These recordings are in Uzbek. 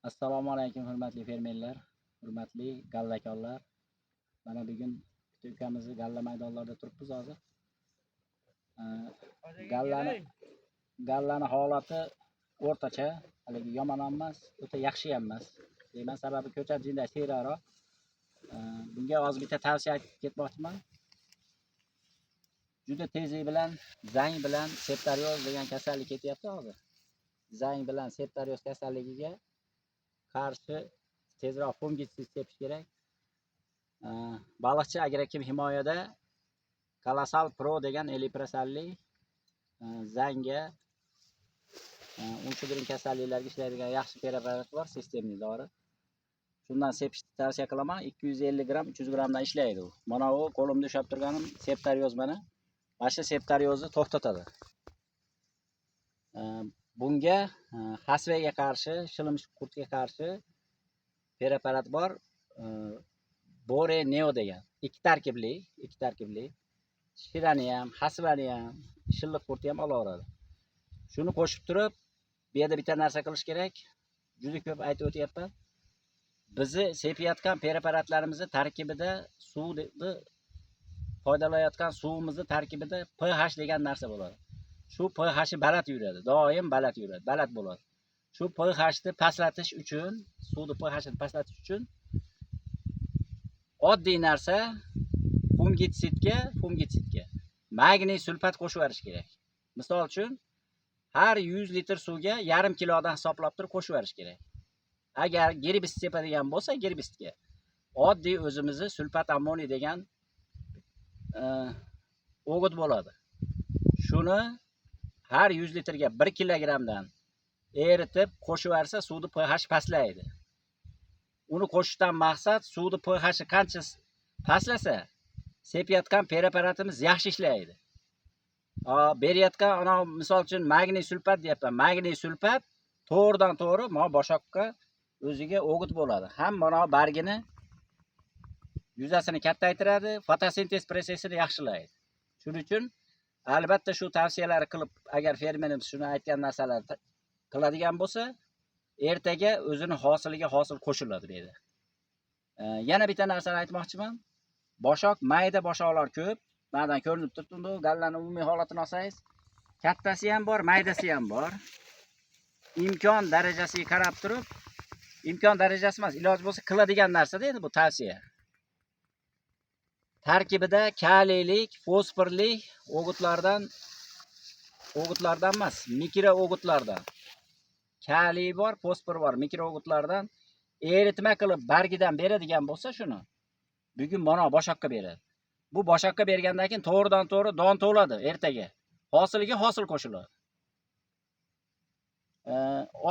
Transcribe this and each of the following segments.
Assalomu alaykum hurmatli fermerlar, hurmatli gallakonlar. Mana bugun ukamizni galla maydonlarida turibmiz hozir. Gallani holati o'rtacha, haligi yomon ham emas, o'ta yaxshi ham emas. Deyman sababi ko'chat jinda seyraro. Bunga hozir bitta tavsiya aytib ketmoqchiman. Juda tezlik bilan zang bilan septarioz degan kasallik ketyapti hozir. Zang bilan septarioz kasalligiga qarshi tezroq fungitsid sepish kerak. Baliqchi agrokim himoyada Colossal Pro degan eliprasalli zanga unchudring kasalliklarga ishlaydigan yaxshi preparat bor, sistemli dori. Shundan sepishni tavsiya qilaman. 250 gram, 300 gramdan ishlaydi u. Mana bu qo'limda ushlab turganim septarioz mana. Mana shu septariozni to'xtatadi. Bunga hasvaga qarshi, shilimish qurtga qarshi preparat bor. Bore Neo degan. Ikki tarkibli. Shirani ham, hasvani ham, shilliq qurtni ham olaveradi. Shuni qo'shib turib, bu yerda bitta narsa qilish kerak. Juda ko'p aytib o'tyapman. Bizni sepayotgan preparatlarimizni tarkibida suvni foydalanayotgan suvimizni tarkibida pH degan narsa bo'ladi. Shu pH'i baland yuradi, doim baland yuradi, baland bo'ladi. Shu pH'ni pastlatish uchun, suvni pH'ini pastlatish uchun oddiy narsa fungitsidga magniy sulfat qo'shib yuborish kerak. Misol uchun har 100 litr suvga yarim kilodan hisoblab turib qo'shib yuborish kerak. Agar gerbisid sepadigan bo'lsa, gerbisidga oddiy o'zimizni sulfat ammoniy degan o'g'it bo'ladi. Shuni har 100 litrga 1 kilogramdan eritib qo'shib yuborsa, suvni pH pastlaydi. Uni qo'shishdan maqsad suvni pH'i qancha pastlasa, sepayotgan preparatimiz yaxshi ishlaydi. Berayotgan ana misol uchun magniy sulfat deyapman. Magniy sulfat to'g'ridan to'g'ri mana boshoqqa o'ziga o'g'it bo'ladi. Ham mana bargini yuzasini kattaytiradi, fotosintez prosesini yaxshilaydi. Shuning uchun albatta shu tavsiyalar qilib, agar fermerimiz shuni aytgan narsalarni qiladigan bo'lsa, ertaga o'zini hosiliga hosil qo'shiladi dedi. Yana bitta narsani aytmoqchiman. Boshoq, mayda boshoqlar ko'p. Mendan ko'rinib turibdi, gallani umumiy holatini olsangiz, kattasi ham bor, maydasi ham bor. Imkon darajasiga qarab turib, imkon darajasi emas, iloji bo'lsa qiladigan narsa dedi bu tavsiya. Tarkibida kaliylik, fosforlik o'g'itlardan emas, mikro o'g'itlardan. Kaliy bor, fosfor bor, mikro o'g'itlardan eritma qilib bargidan beradigan bo'lsa shuni, bugun mana boshoqqa beradi. Bu boshoqqa bergandan keyin to'g'ridan to'g'ri don to'ladi ertaga. Hosiliga hosil qo'shiladi.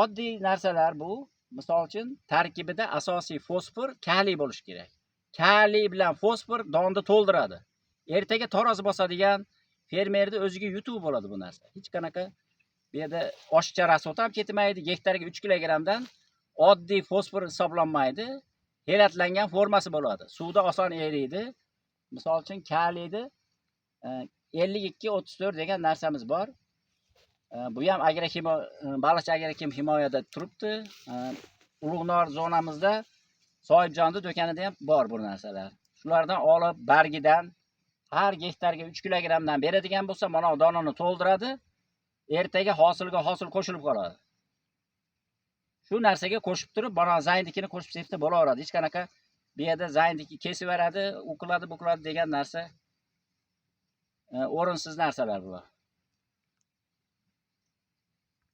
Oddiy narsalar bu. Misol uchun tarkibida asosiy fosfor, kaliy bo'lishi kerak. Kaliy bilan fosfor donni to'ldiradi. Ertaga tarozi bosadigan fermerni o'ziga yutuq bo'ladi bu narsa. Hech qanaqa bu yerda oshiqcha rasot ham ketmaydi. Gektarga 3 kilogramdan oddiy fosfor hisoblanmaydi. Helatlangan formasi bo'ladi. Suvda oson eriydi. Misol uchun kaliyni 52-34 degan narsamiz bor. Bu ham baliqchi agrokim himoyada turibdi. Ulug'nor zonamizda Soyibjonni do'konida ham bor bu narsalar. Shulardan olib bargidan har gektarga 3 kilogramdan beradigan bo'lsa, mana donani to'ldiradi. Ertaga hosilga hosil qo'shilib qoladi. Shu narsaga qo'shib turib, mana zaynikini qo'shib sepsa bo'laveradi. Hech qanaqa bu yerda zaynniki kesib beradi, u qiladi, bu qiladi degan narsa o'rinsiz narsalar bular.